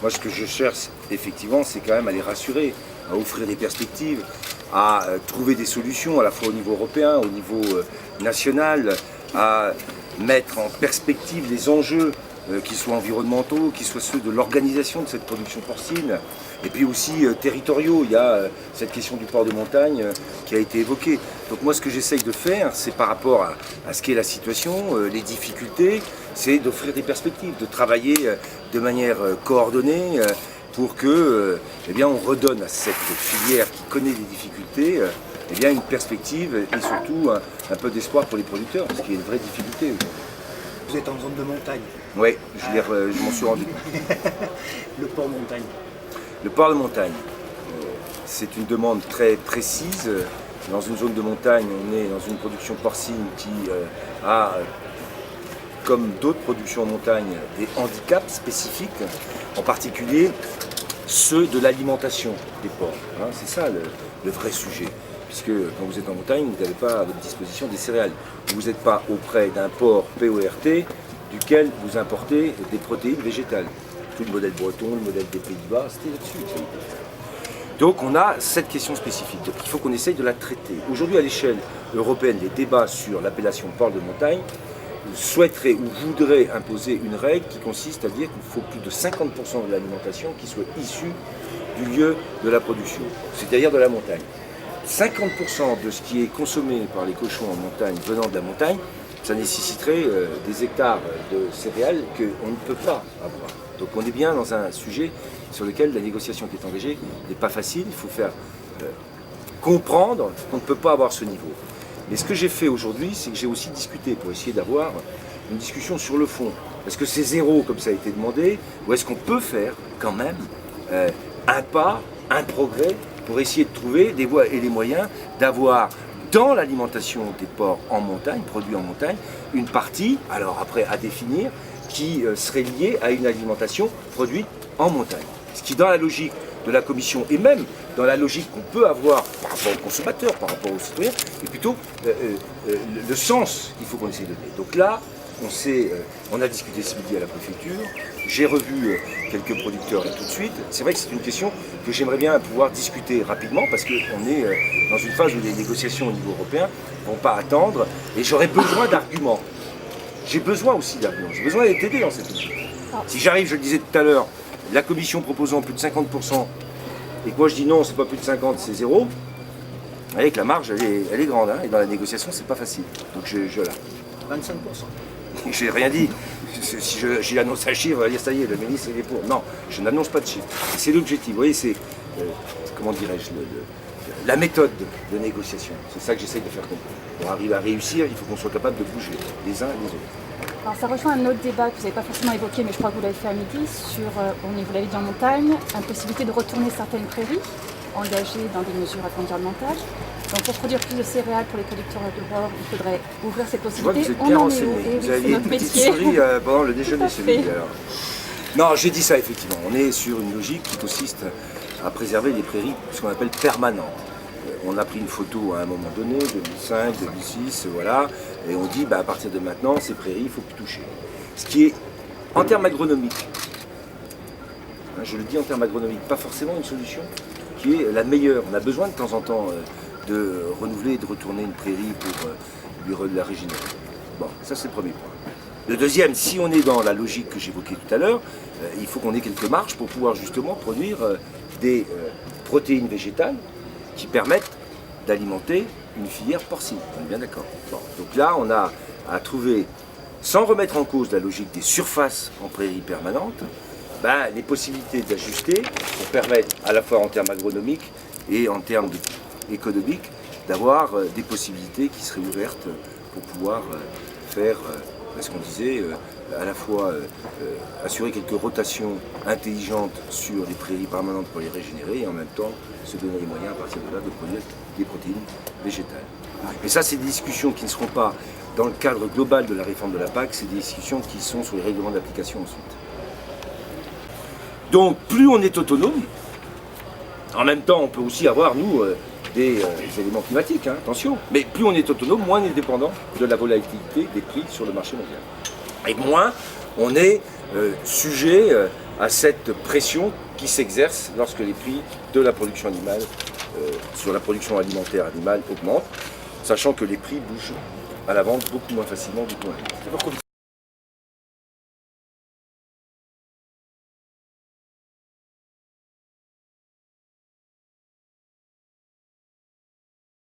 Moi, ce que je cherche, effectivement, c'est quand même à les rassurer, à offrir des perspectives, à trouver des solutions, à la fois au niveau européen, au niveau national, à mettre en perspective les enjeux, qu'ils soient environnementaux, qu'ils soient ceux de l'organisation de cette production porcine, et puis aussi territoriaux. Il y a cette question du port de montagne qui a été évoquée. Donc moi, ce que j'essaye de faire, c'est par rapport à ce qu'est la situation, les difficultés, c'est d'offrir des perspectives, de travailler de manière coordonnée pour que, eh bien, on redonne à cette filière qui connaît des difficultés, eh bien, une perspective et surtout un peu d'espoir pour les producteurs, parce qu'il y a une vraie difficulté. Vous êtes en zone de montagne. Oui, je m'en suis rendu compte. Le port montagne. Le port de montagne, c'est une demande très précise. Dans une zone de montagne, on est dans une production porcine qui a, comme d'autres productions en montagne, des handicaps spécifiques, en particulier ceux de l'alimentation des porcs. Hein, c'est ça le vrai sujet. Puisque quand vous êtes en montagne, vous n'avez pas à votre disposition des céréales. Vous n'êtes pas auprès d'un porc PORT duquel vous importez des protéines végétales. Tout le modèle breton, le modèle des Pays-Bas, c'était là-dessus. Donc on a cette question spécifique. Donc il faut qu'on essaye de la traiter. Aujourd'hui, à l'échelle européenne, les débats sur l'appellation porc de montagne souhaiteraient ou voudraient imposer une règle qui consiste à dire qu'il faut plus de 50% de l'alimentation qui soit issue du lieu de la production, c'est-à-dire de la montagne. 50% de ce qui est consommé par les cochons en montagne venant de la montagne, ça nécessiterait des hectares de céréales qu'on ne peut pas avoir. Donc on est bien dans un sujet sur lequel la négociation qui est engagée n'est pas facile. Il faut faire comprendre qu'on ne peut pas avoir ce niveau. Mais ce que j'ai fait aujourd'hui, c'est que j'ai aussi discuté pour essayer d'avoir une discussion sur le fond. Est-ce que c'est zéro comme ça a été demandé, ou est-ce qu'on peut faire quand même un pas, un progrès pour essayer de trouver des voies et les moyens d'avoir dans l'alimentation des porcs en montagne, produits en montagne, une partie, alors après à définir, qui serait liée à une alimentation produite en montagne. Ce qui, dans la logique de la Commission et même dans la logique qu'on peut avoir par rapport aux consommateurs, par rapport aux citoyens, est plutôt le sens qu'il faut qu'on essaye de donner. Donc là, on a discuté ce midi à la préfecture, j'ai revu quelques producteurs là tout de suite. C'est vrai que c'est une question que j'aimerais bien pouvoir discuter rapidement parce qu'on est dans une phase où les négociations au niveau européen ne vont pas attendre et j'aurais besoin d'arguments. J'ai besoin aussi d'arguments, j'ai besoin d'être aidé dans cette logique. Si j'arrive, je le disais tout à l'heure, la Commission proposant plus de 50% et que moi je dis non, c'est pas plus de 50, c'est zéro, vous voyez que la marge elle est grande hein, et dans la négociation c'est pas facile. Donc je la. 25%. J'ai rien dit. Si j'annonce un chiffre, on va dire ça y est, le ministre il est pour. Non, je n'annonce pas de chiffre. C'est l'objectif. Vous voyez, c'est, comment dirais-je, la méthode de négociation. C'est ça que j'essaye de faire comprendre. Pour arriver à réussir, il faut qu'on soit capable de bouger les uns et les autres. Alors ça rejoint un autre débat que vous n'avez pas forcément évoqué, mais je crois que vous l'avez fait à midi, sur, vous l'avez dit en montagne, impossibilité de retourner certaines prairies engagées dans des mesures environnementales. Donc pour produire plus de céréales pour les producteurs de porc, il faudrait ouvrir cette possibilité. Vous êtes bien renseigné. Vous avez une petite souris pendant le déjeuner celui alors. Non, j'ai dit ça effectivement. On est sur une logique qui consiste à préserver les prairies, ce qu'on appelle permanentes. On a pris une photo à un moment donné, 2005, 2006, voilà, et on dit à partir de maintenant, ces prairies, il ne faut plus toucher. Ce qui est, en termes agronomiques, hein, je le dis en termes agronomiques, pas forcément une solution qui est la meilleure. On a besoin de temps en temps de renouveler et de retourner une prairie pour lui la régénérer. Bon, ça c'est le premier point. Le deuxième, si on est dans la logique que j'évoquais tout à l'heure, il faut qu'on ait quelques marges pour pouvoir justement produire des protéines végétales qui permettent d'alimenter une filière porcine. On est bien d'accord. Bon, donc là, on a à trouver, sans remettre en cause la logique des surfaces en prairies permanentes, les possibilités d'ajuster pour permettre, à la fois en termes agronomiques et en termes économiques, d'avoir des possibilités qui seraient ouvertes pour pouvoir faire, ce qu'on disait, à la fois assurer quelques rotations intelligentes sur les prairies permanentes pour les régénérer et en même temps se donner les moyens à partir de là de produire des protéines végétales. Et ça, c'est des discussions qui ne seront pas dans le cadre global de la réforme de la PAC, c'est des discussions qui sont sur les règlements d'application ensuite. Donc plus on est autonome, en même temps on peut aussi avoir, nous, des éléments climatiques, hein, attention, mais plus on est autonome, moins on est dépendant de la volatilité des prix sur le marché mondial. Et moins on est sujet à cette pression qui s'exerce lorsque les prix de la production animale, sur la production alimentaire animale augmentent, sachant que les prix bougent à la vente beaucoup moins facilement, beaucoup moins vite.